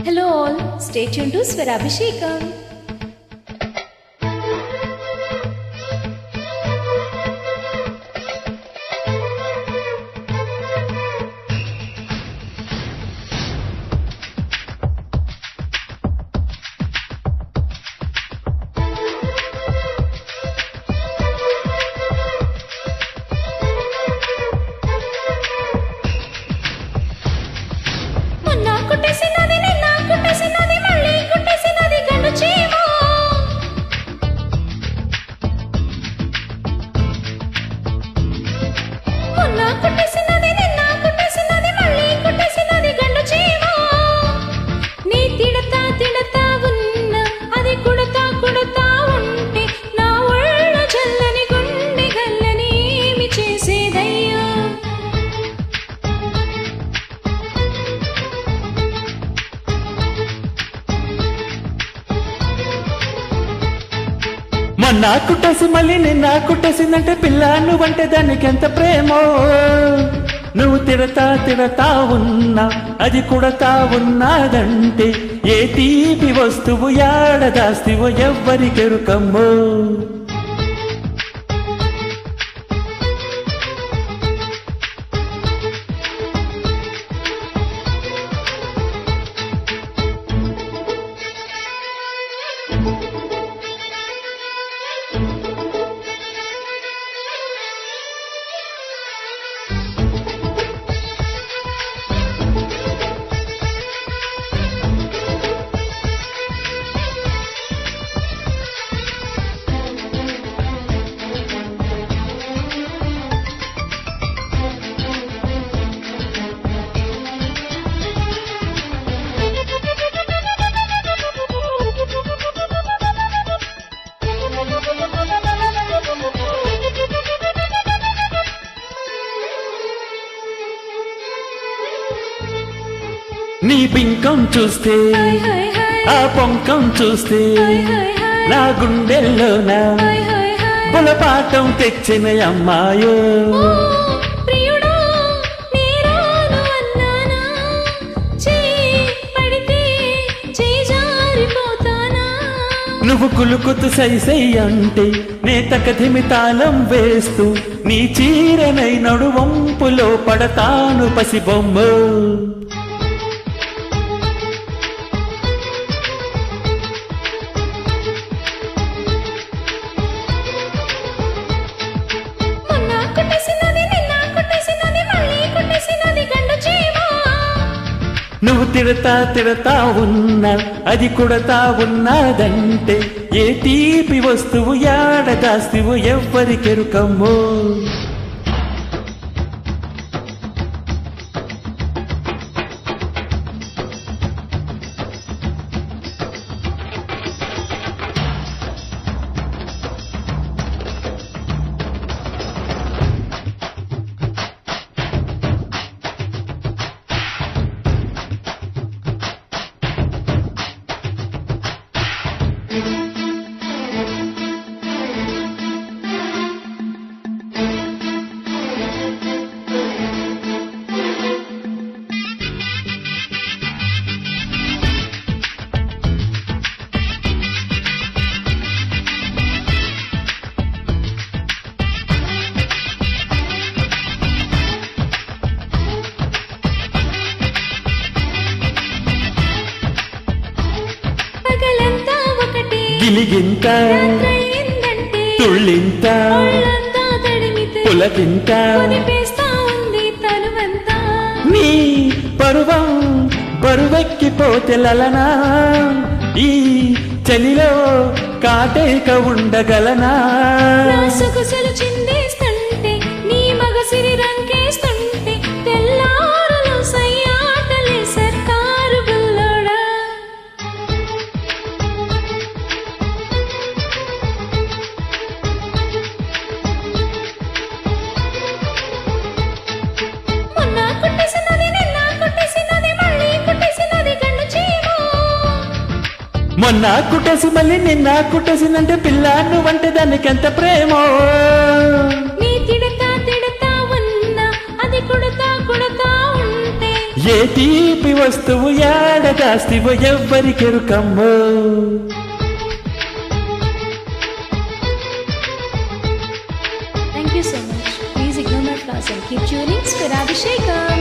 Hello all, stay tuned to Swarabhishekam. మొన్న కుట్టేసి మళ్ళీ నిన్న కుట్టేసిందంటే పిల్ల నువ్వంటే దానికి ఎంత ప్రేమో. నువ్వు తిడతా ఉన్నా అది కుడతా ఉన్నాదంటే ఏ తీపి వస్తువు యాడదాస్తివో ఎవ్వరికెరుకమ్మో. నీ బింకం చూస్తే ఆ పొంకం చూస్తే నా గుండెల్లోన బులపాటం తెచ్చిన అమ్మాయో. నువ్వు కులుకుతు సై అంటే నే తకధిమి తాళం వేస్తూ నీ చీరనై నడువంపులో పడతాను పసిబొమ్మ. నువ్వు తిడతా ఉన్నా అది కుడతా ఉన్నాదంటే ఏ తీపి వస్తువు యాడదాస్తివో ఎవ్వరికెరుకమ్మో. గిలిగింత తుళ్ళింత పులకింత నీ పరువం బరువెక్కిపోతే లలనా ఈ చలిలో కాటేక ఉండగలనా. నీ మగసిరి రంకేస్తుంటే తెల్లారులు సయ్యాటలే సర్కారు బుల్లోడా. మొన్న కుట్టేసి మళ్ళీ నిన్న కుట్టేసిందంటే పిల్ల నువ్వంటే దానికి ఎంత ప్రేమో. నీ తిడతా ఉన్నా అది కుడతా ఉంటే ఏ తీపి వస్తువు ఏడదాస్తివో ఎవ్వరికెరుకమ్మో. Thank you so much. Please ignore my flaws and keep tuning Swarabhishekam.